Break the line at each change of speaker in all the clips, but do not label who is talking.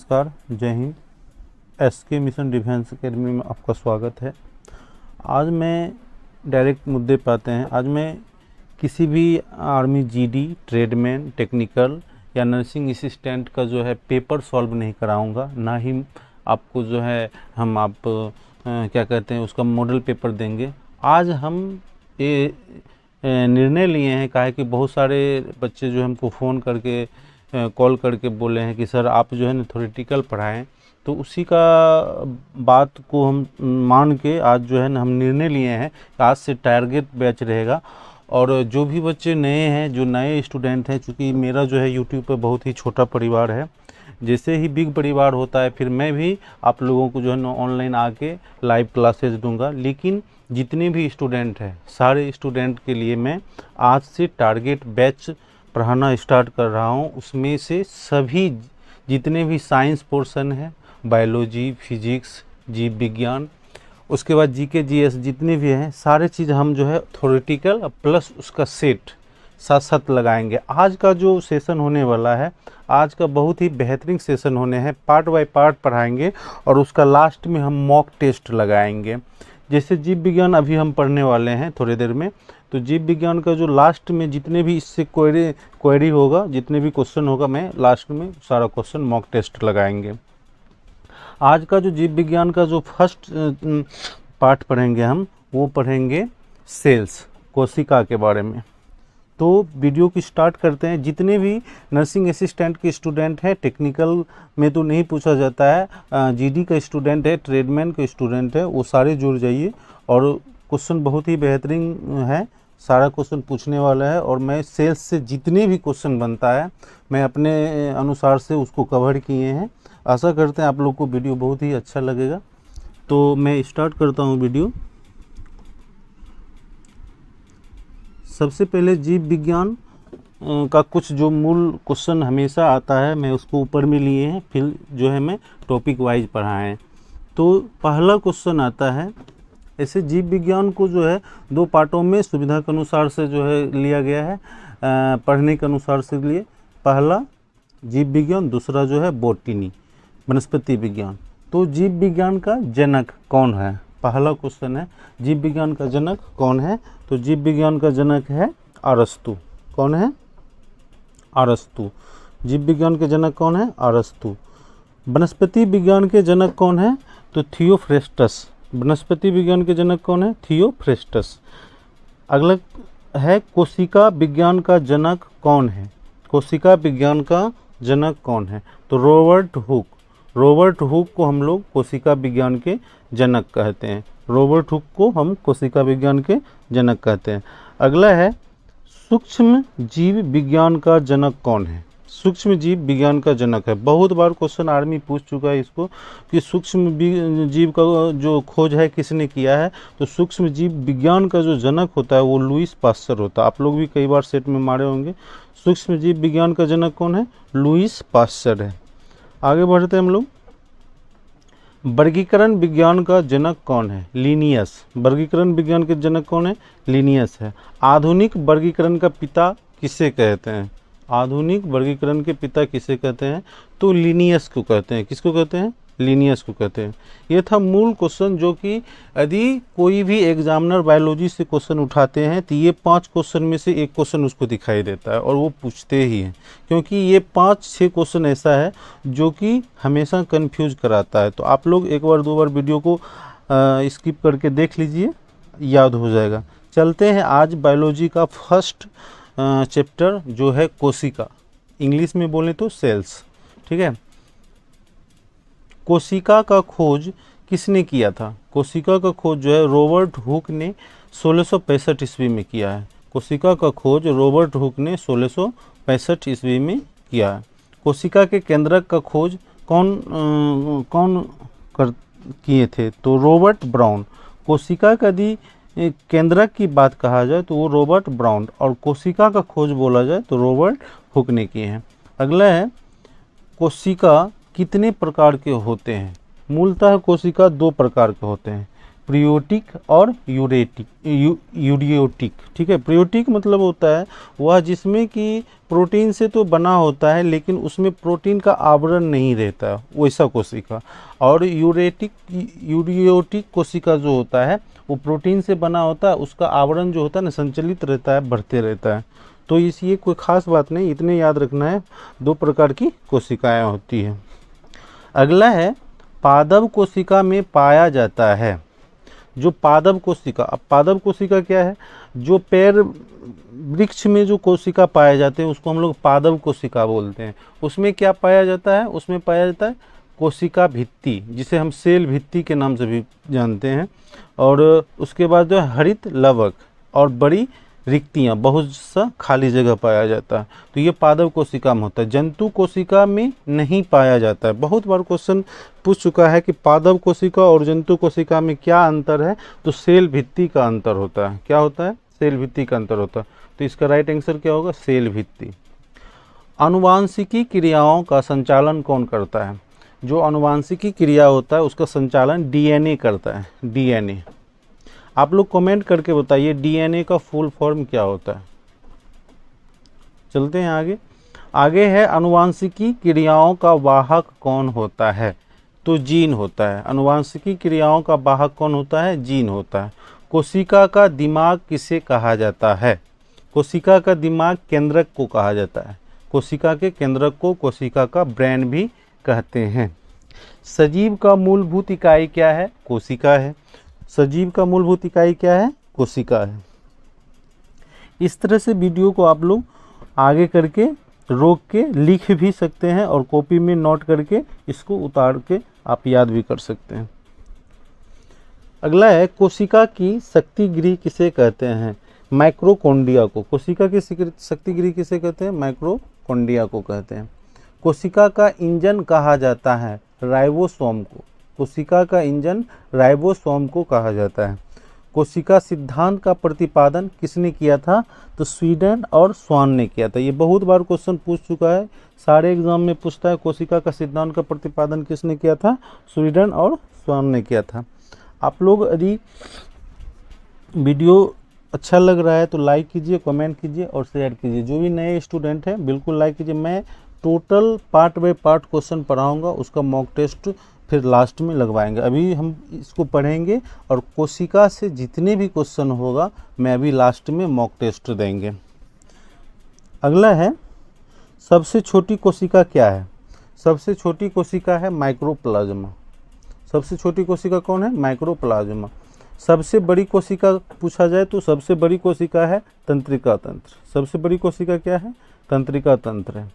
नमस्कार, जय हिंद। एसके मिशन डिफेंस एकेडमी में आपका स्वागत है। आज मैं डायरेक्ट मुद्दे पे आते हैं। आज मैं किसी भी आर्मी जीडी, ट्रेडमैन, टेक्निकल या नर्सिंग असिस्टेंट का जो है पेपर सॉल्व नहीं कराऊंगा, ना ही आपको जो है क्या कहते हैं उसका मॉडल पेपर देंगे। आज हम ये निर्णय लिए हैं, कहा है कि बहुत सारे बच्चे जो हमको फ़ोन करके कॉल करके बोले हैं कि सर आप जो है ना थ्योरेटिकल पढ़ाएं, तो उसी का बात को हम मान के आज जो है ना हम निर्णय लिए हैं कि आज से टारगेट बैच रहेगा। और जो भी बच्चे नए हैं, जो नए स्टूडेंट हैं, चूँकि मेरा जो है यूट्यूब पे बहुत ही छोटा परिवार है, जैसे ही बिग परिवार होता है फिर मैं भी आप लोगों को जो है ना ऑनलाइन आके लाइव क्लासेस दूंगा। लेकिन जितने भी स्टूडेंट हैं, सारे स्टूडेंट के लिए मैं आज से टारगेट बैच पढ़ाना स्टार्ट कर रहा हूँ। उसमें से सभी जितने भी साइंस पोर्शन है, बायोलॉजी, फिजिक्स, जीव विज्ञान, उसके बाद जीके जीएस जितने भी हैं, सारे चीज़ हम जो है थ्योरेटिकल प्लस उसका सेट साथ साथ लगाएंगे। आज का जो सेशन होने वाला है, आज का बहुत ही बेहतरीन सेशन होने हैं। पार्ट बाय पार्ट पढ़ाएंगे और उसका लास्ट में हम मॉक टेस्ट लगाएंगे। जैसे जीव विज्ञान अभी हम पढ़ने वाले हैं थोड़ी देर में, तो जीव विज्ञान का जो लास्ट में जितने भी इससे क्वेरी होगा, जितने भी क्वेश्चन होगा, मैं लास्ट में सारा क्वेश्चन मॉक टेस्ट लगाएंगे। आज का जो जीव विज्ञान का जो फर्स्ट पार्ट पढ़ेंगे हम, वो पढ़ेंगे सेल्स, कोशिका के बारे में। तो वीडियो की स्टार्ट करते हैं। जितने भी नर्सिंग असिस्टेंट के स्टूडेंट हैं, टेक्निकल में तो नहीं पूछा जाता है, जीडी का स्टूडेंट है, ट्रेडमैन का स्टूडेंट है, वो सारे जुड़ जाइए। और क्वेश्चन बहुत ही बेहतरीन है, सारा क्वेश्चन पूछने वाला है। और मैं सेल्स से जितने भी क्वेश्चन बनता है, मैं अपने अनुसार से उसको कवर किए हैं। आशा करते हैं आप लोग को वीडियो बहुत ही अच्छा लगेगा। तो मैं स्टार्ट करता हूँ वीडियो। सबसे पहले जीव विज्ञान का कुछ जो मूल क्वेश्चन हमेशा आता है, मैं उसको ऊपर में लिए हैं, फिर जो है मैं टॉपिक वाइज पढ़ाएं। तो पहला क्वेश्चन आता है, ऐसे जीव विज्ञान को जो है दो पार्टों में सुविधा के अनुसार से जो है लिया गया है, पढ़ने के अनुसार से लिए। पहला जीव विज्ञान, दूसरा जो है बॉटनी, वनस्पति विज्ञान। तो जीव विज्ञान का जनक कौन है? पहला क्वेश्चन है, जीव विज्ञान का जनक कौन है? तो जीव विज्ञान का जनक है अरस्तु। कौन है? अरस्तु। जीव विज्ञान के जनक कौन है? अरस्तु। वनस्पति विज्ञान के जनक कौन है? तो थियोफ्रेस्टस। वनस्पति विज्ञान के जनक कौन है? थियोफ्रेस्टस। अगला है कोशिका विज्ञान का जनक कौन है? कोशिका विज्ञान का जनक कौन है? तो रॉबर्ट हुक। रॉबर्ट हुक को हम लोग कोशिका विज्ञान के जनक कहते हैं। रॉबर्ट हुक को हम कोशिका विज्ञान के जनक कहते हैं। अगला है सूक्ष्म जीव विज्ञान का जनक कौन है? सूक्ष्म जीव विज्ञान का जनक है। बहुत बार क्वेश्चन आर्मी पूछ चुका है इसको कि सूक्ष्म जीव का जो खोज है किसने किया है? तो सूक्ष्म जीव विज्ञान का जो जनक होता है वो लुईस पास्चर होता है। आप लोग भी कई बार सेट में मारे होंगे। सूक्ष्म जीव विज्ञान का जनक कौन है? लुईस पास्चर है। आगे बढ़ते हैं हम लोग। वर्गीकरण विज्ञान का जनक कौन है? लिनियस। वर्गीकरण विज्ञान के जनक कौन है? लिनियस है। आधुनिक वर्गीकरण का पिता किसे कहते हैं? आधुनिक वर्गीकरण के पिता किसे कहते हैं? तो लिनियस को कहते हैं। किसको कहते हैं? लिनियस को कहते हैं। ये था मूल क्वेश्चन, जो कि यदि कोई भी एग्जामिनर बायोलॉजी से क्वेश्चन उठाते हैं तो ये 5 क्वेश्चन में से एक क्वेश्चन उसको दिखाई देता है और वो पूछते ही हैं, क्योंकि ये 5-6 क्वेश्चन ऐसा है जो कि हमेशा कंफ्यूज कराता है। तो आप लोग एक बार 2 बार वीडियो को स्किप करके देख लीजिए, याद हो जाएगा। चलते हैं आज बायोलॉजी का फर्स्ट चैप्टर जो है कोशिका, इंग्लिश में बोलें तो सेल्स। ठीक है। कोशिका का खोज किसने किया था? कोशिका का खोज जो है रॉबर्ट हुक ने 1665 ईस्वी में किया है। कोशिका का खोज रॉबर्ट हुक ने 1665 ईस्वी में किया है। कोशिका के केंद्रक का खोज कौन किए थे? तो रॉबर्ट ब्राउन। कोशिका का यदि केंद्रक की बात कहा जाए तो वो रॉबर्ट ब्राउन, और कोशिका का खोज बोला जाए तो रॉबर्ट हुक ने किए हैं। अगला है, कोशिका कितने प्रकार के होते हैं? मूलतः कोशिका 2 प्रकार के होते हैं। प्रियोटिक और यूरियोटिक। ठीक है, प्रियोटिक मतलब होता है वह जिसमें कि प्रोटीन से तो बना होता है लेकिन उसमें प्रोटीन का आवरण नहीं रहता है, वैसा कोशिका। और यूरियोटिक कोशिका जो होता है वो प्रोटीन से बना होता है, उसका आवरण जो होता है ना संचलित रहता है, बढ़ते रहता है। तो इसलिए कोई ख़ास बात नहीं, इतने याद रखना है, 2 प्रकार की कोशिकाएं होती है। अगला है पादप कोशिका में पाया जाता है। जो पादप कोशिका, अब पादप कोशिका क्या है, जो पेड़ वृक्ष में जो कोशिका पाए जाते हैं उसको हम लोग पादप कोशिका बोलते हैं। उसमें क्या पाया जाता है, उसमें पाया जाता है कोशिका भित्ति, जिसे हम सेल भित्ति के नाम से भी जानते हैं। और उसके बाद जो है हरित लवक और बड़ी रिक्तियाँ, बहुत सा खाली जगह पाया जाता है। तो ये पादप कोशिका में होता है, जंतु कोशिका में नहीं पाया जाता है। बहुत बार क्वेश्चन पूछ चुका है कि पादप कोशिका और जंतु कोशिका में क्या अंतर है, तो सेल भित्ति का अंतर होता है। क्या होता है, सेल भित्ति का अंतर होता है। तो इसका राइट आंसर क्या होगा, सेल भित्ति। आनुवांशिकी क्रियाओं का संचालन कौन करता है? जो आनुवांशिकी क्रिया होता है उसका संचालन डीएनए करता है। डीएनए, आप लोग कमेंट करके बताइए डीएनए का फुल फॉर्म क्या होता है। चलते हैं आगे। आगे है आनुवांशिकी क्रियाओं का वाहक कौन होता है? तो जीन होता है। आनुवांशिकी क्रियाओं का वाहक कौन होता है? जीन होता है। कोशिका का दिमाग किसे कहा जाता है? कोशिका का दिमाग केंद्रक को कहा जाता है। कोशिका के केंद्रक को कोशिका का ब्रेन भी कहते हैं। सजीव का मूलभूत इकाई क्या है? कोशिका है। सजीव का मूलभूत इकाई क्या है? कोशिका है। इस तरह से वीडियो को आप लोग आगे करके रोक के लिख भी सकते हैं और कॉपी में नोट करके इसको उतार के आप याद भी कर सकते हैं। अगला है कोशिका की शक्ति गृह किसे कहते हैं? माइक्रोकोंडिया को। कोशिका की शक्ति गृह किसे कहते हैं? माइक्रोकोंडिया को कहते हैं। कोशिका का इंजन कहा जाता है राइबोसोम को। कोशिका का इंजन राइबोसोम को कहा जाता है। कोशिका सिद्धांत का प्रतिपादन किसने किया था? तो स्वीडन और स्वान ने किया था। ये बहुत बार क्वेश्चन पूछ चुका है, सारे एग्जाम में पूछता है कोशिका का सिद्धांत का प्रतिपादन किसने किया था? स्वीडन और स्वान ने किया था। आप लोग यदि वीडियो अच्छा लग रहा है तो लाइक कीजिए, कमेंट कीजिए और शेयर कीजिए। जो भी नए स्टूडेंट हैं बिल्कुल लाइक कीजिए। मैं total part by part question पढ़ाऊँगा, उसका मॉक टेस्ट फिर लास्ट में लगवाएंगे। अभी हम इसको पढ़ेंगे और कोशिका से जितने भी क्वेश्चन होगा मैं अभी लास्ट में मॉक टेस्ट देंगे। अगला है सबसे छोटी कोशिका क्या है? सबसे छोटी कोशिका है माइक्रोप्लाज्मा। सबसे छोटी कोशिका कौन है? माइक्रोप्लाज्मा। सबसे बड़ी कोशिका पूछा जाए तो सबसे बड़ी कोशिका है तंत्रिका तंत्र। सबसे बड़ी कोशिका क्या है? तंत्रिका तंत्र है।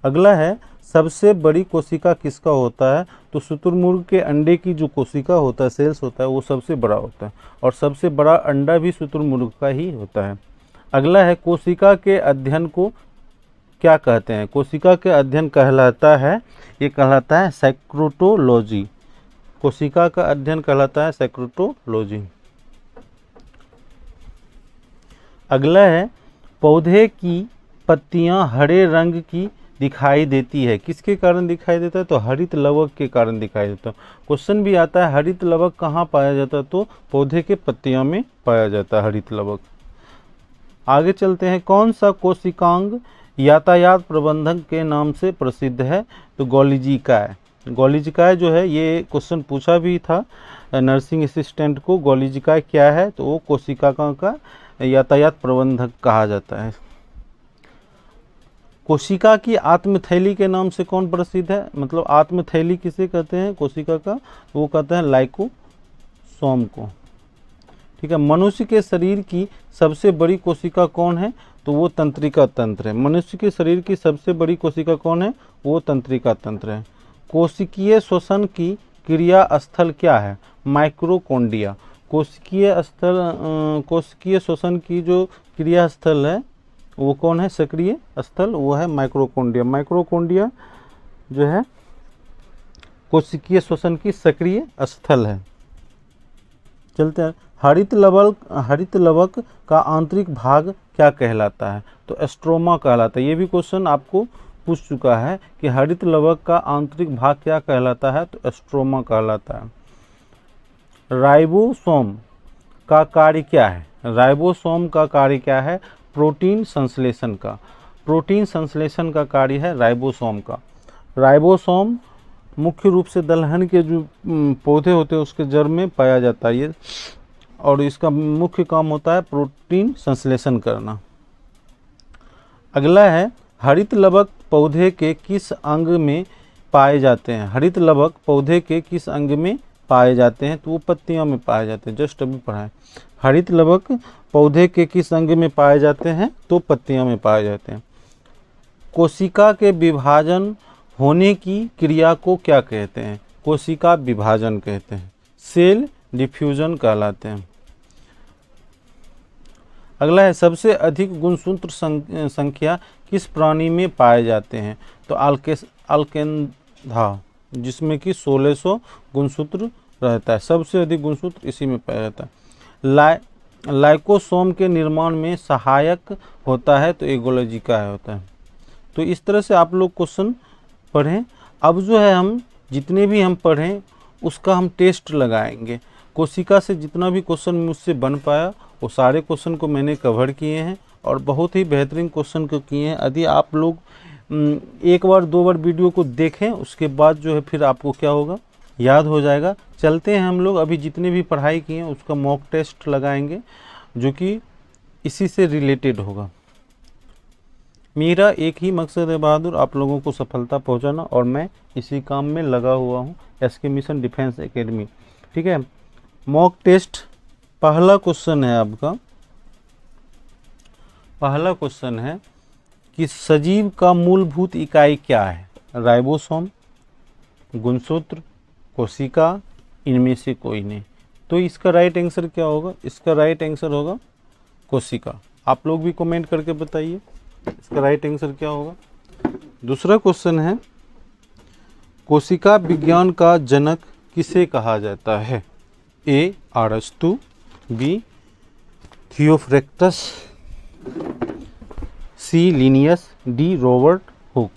अगला है सबसे बड़ी कोशिका किसका होता है? तो शुतुरमुर्ग के अंडे की जो कोशिका होता है, सेल्स होता है, वो सबसे बड़ा होता है और सबसे बड़ा अंडा भी शुतुरमुर्ग का ही होता है। अगला है कोशिका के अध्ययन को क्या कहते हैं? कोशिका के अध्ययन कहलाता है, ये कहलाता है सेक्रोटोलॉजी। कोशिका का अध्ययन कहलाता है सेक्रोटोलॉजी। अगला है पौधे की पत्तियां हरे रंग की दिखाई देती है, किसके कारण दिखाई देता है? तो हरित लवक के कारण दिखाई देता है। क्वेश्चन भी आता है हरित लवक कहाँ पाया जाता है? तो पौधे के पत्तियों में पाया जाता है हरित लवक। आगे चलते हैं। कौन सा कोशिकांग यातायात प्रबंधन के नाम से प्रसिद्ध है? तो गोल्जीकाय। गोल्जीकाय जो है, ये क्वेश्चन पूछा भी था नर्सिंग असिस्टेंट को, गोल्जीकाय क्या है? तो वो कोशिका का यातायात प्रबंधक कहा जाता है। कोशिका की आत्मथैली के नाम से कौन प्रसिद्ध है? मतलब आत्मथैली किसे कहते हैं कोशिका का? वो कहते हैं लाइकोसोम को। ठीक है। मनुष्य के शरीर की सबसे बड़ी कोशिका कौन है? तो वो तंत्रिका तंत्र है। मनुष्य के शरीर की सबसे बड़ी कोशिका कौन है? वो तंत्रिका तंत्र है। कोशिकीय श्वसन की क्रिया स्थल क्या है? माइक्रोकोंडिया। कोशिकीय श्वसन की जो क्रिया स्थल है वो कौन है? सक्रिय स्थल, वो है माइक्रोकोंडिया। माइक्रोकोंडिया जो है कोशिकीय श्वसन की सक्रिय स्थल है। चलते हैं। हरित लवक का आंतरिक भाग क्या कहलाता है? तो स्ट्रोमा कहलाता है। ये भी क्वेश्चन आपको पूछ चुका है कि हरित लवक का आंतरिक भाग क्या कहलाता है? तो स्ट्रोमा कहलाता है। राइबोसोम का कार्य क्या है? राइबोसोम का कार्य क्या है? प्रोटीन संश्लेषण का। प्रोटीन संश्लेषण का कार्य है राइबोसोम का। राइबोसोम मुख्य रूप से दलहन के जो पौधे होते हैं उसके जड़ में पाया जाता है ये, और इसका मुख्य काम होता है प्रोटीन संश्लेषण करना। अगला है, हरित लवक पौधे के किस अंग में पाए जाते हैं? हरित लवक पौधे के किस अंग में पाए जाते हैं? तो वो पत्तियों में पाए जाते हैं, जस्ट अभी पढ़ा है। हरित लवक पौधे के किस अंग में पाए जाते हैं? तो पत्तियों में पाए जाते हैं। कोशिका के विभाजन होने की क्रिया को क्या कहते हैं? कोशिका विभाजन कहते हैं, सेल डिफ्यूजन कहलाते हैं। अगला है, सबसे अधिक गुणसूत्र संख्या किस प्राणी में पाए जाते हैं? तो अलकेंधा, जिसमें कि 1600 गुणसूत्र रहता है। सबसे अधिक गुणसूत्र इसी में पाया जाता है। लाइकोसोम के निर्माण में सहायक होता है, तो एगोलॉजी का होता है। तो इस तरह से आप लोग क्वेश्चन पढ़ें। अब जो है हम जितने भी हम पढ़ें उसका हम टेस्ट लगाएंगे। कोशिका से जितना भी क्वेश्चन मुझसे बन पाया वो सारे क्वेश्चन को मैंने कवर किए हैं और बहुत ही बेहतरीन क्वेश्चन को किए हैं। यदि आप लोग एक बार दो बार वीडियो को देखें उसके बाद जो है फिर आपको क्या होगा, याद हो जाएगा। चलते हैं हम लोग अभी जितने भी पढ़ाई किए हैं उसका मॉक टेस्ट लगाएंगे जो कि इसी से रिलेटेड होगा। मेरा एक ही मकसद है बहादुर, आप लोगों को सफलता पहुंचाना, और मैं इसी काम में लगा हुआ हूं, एसके मिशन डिफेंस एकेडमी। ठीक है, मॉक टेस्ट पहला क्वेश्चन है आपका। पहला क्वेश्चन है कि सजीव का मूलभूत इकाई क्या है? राइबोसोम, गुणसूत्र, कोशिका, इनमें से कोई नहीं। तो इसका राइट आंसर क्या होगा? इसका राइट आंसर होगा कोशिका। आप लोग भी कमेंट करके बताइए इसका राइट आंसर क्या होगा। दूसरा क्वेश्चन है, कोशिका विज्ञान का जनक किसे कहा जाता है? ए अरस्तु, बी थियोफ्रैक्टस, सी लिनियस, डी रॉबर्ट हुक।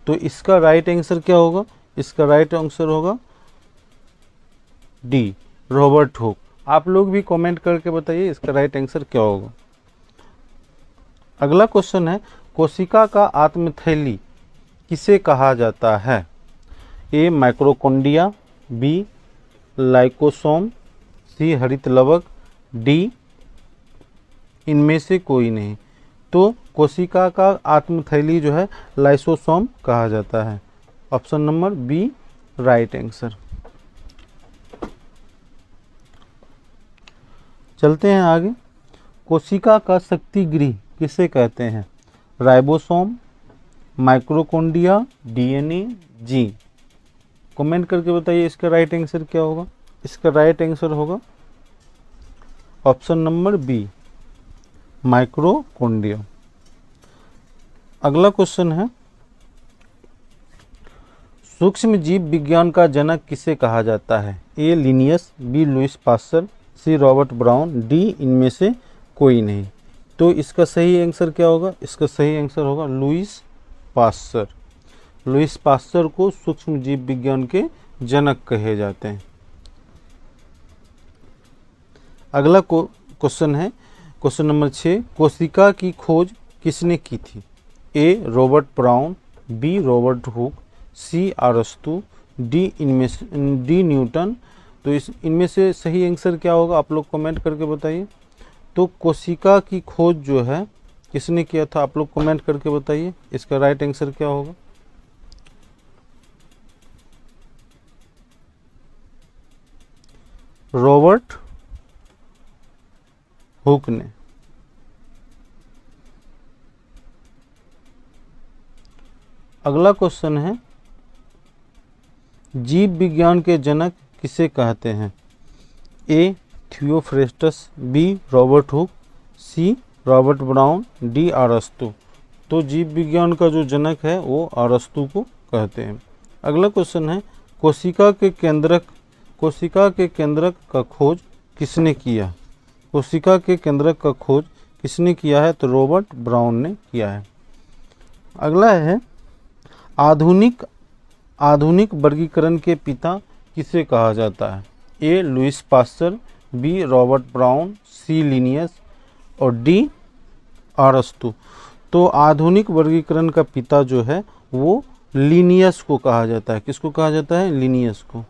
तो इसका राइट आंसर क्या होगा? इसका राइट आंसर होगा डी रॉबर्ट हुक। आप लोग भी कमेंट करके बताइए इसका राइट आंसर क्या होगा। अगला क्वेश्चन है, कोशिका का आत्मथैली किसे कहा जाता है? ए माइक्रोकोंडिया, बी लाइकोसोम, सी हरित लवक, डी इनमें से कोई नहीं। तो कोशिका का आत्मथैली जो है लाइसोसोम कहा जाता है। Option number B right answer. चलते हैं आगे। कोशिका का शक्ति गृह किसे कहते हैं? राइबोसोम, माइक्रोकोंडिया, डीएनए, जीन। कमेंट करके बताइए इसका राइट आंसर क्या होगा। इसका राइट आंसर होगा ऑप्शन नंबर बी माइक्रोकोंडिया। अगला क्वेश्चन है, सूक्ष्म जीव विज्ञान का जनक किसे कहा जाता है? A Linnaeus, B Louis Pasteur, C Robert Brown, D इनमें से कोई नहीं। तो इसका सही आंसर क्या होगा? इसका सही आंसर होगा लुईस पास्चर। लुईस पास्चर को सूक्ष्म जीव विज्ञान के जनक कहे जाते हैं। अगला क्वेश्चन है क्वेश्चन नंबर 6, कोशिका की खोज किसने की थी? A Robert Brown, B Robert Hooke, C अरस्तु, डी न्यूटन। तो इनमें से सही आंसर क्या होगा? आप लोग कमेंट करके बताइए। तो कोशिका की खोज जो है किसने किया था? आप लोग कमेंट करके बताइए इसका राइट आंसर क्या होगा। रॉबर्ट हुक ने। अगला क्वेश्चन है, जीव विज्ञान के जनक किसे कहते हैं? A Theophrastus, B Robert Hooke, C Robert Brown, D अरस्तु। तो जीव विज्ञान का जो जनक है वो अरस्तु को कहते हैं। अगला क्वेश्चन है, कोशिका के केंद्रक का खोज किसने किया? कोशिका के केंद्रक का खोज किसने किया है? तो रॉबर्ट ब्राउन ने किया है। अगला है, आधुनिक वर्गीकरण के पिता किसे कहा जाता है? A Louis Pasteur, B Robert Brown, C Linnaeus और डी अरस्तु। तो आधुनिक वर्गीकरण का पिता जो है वो लिनियस को कहा जाता है। किसको कहा जाता है? लिनियस को।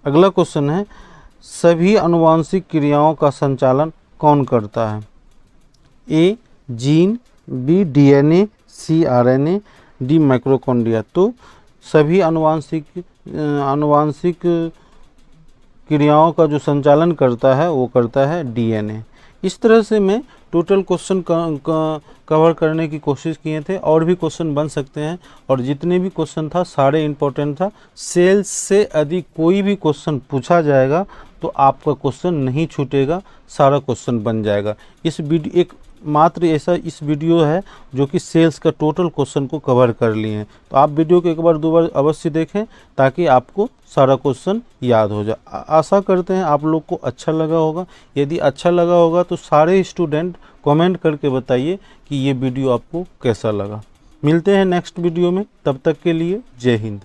अगला क्वेश्चन है, सभी अनुवांशिक क्रियाओं का संचालन कौन करता है? ए जीन, बी डीएनए, सी आरएनए, डी माइक्रोकॉन्ड्रिया। तो सभी अनुवांशिक क्रियाओं का जो संचालन करता है वो करता है डीएनए। इस तरह से मैं टोटल क्वेश्चन कवर करने की कोशिश किए थे। और भी क्वेश्चन बन सकते हैं, और जितने भी क्वेश्चन था सारे इम्पोर्टेंट था। सेल्स से यदि कोई भी क्वेश्चन पूछा जाएगा तो आपका क्वेश्चन नहीं छूटेगा, सारा क्वेश्चन बन जाएगा। इस वीडियो एक मात्र ऐसा इस वीडियो है जो कि सेल्स का टोटल क्वेश्चन को कवर कर लिए हैं। तो आप वीडियो को एक बार दो बार अवश्य देखें ताकि आपको सारा क्वेश्चन याद हो जाए। आशा करते हैं आप लोग को अच्छा लगा होगा। यदि अच्छा लगा होगा तो सारे स्टूडेंट कमेंट करके बताइए कि ये वीडियो आपको कैसा लगा। मिलते हैं नेक्स्ट वीडियो में, तब तक के लिए जय हिंद।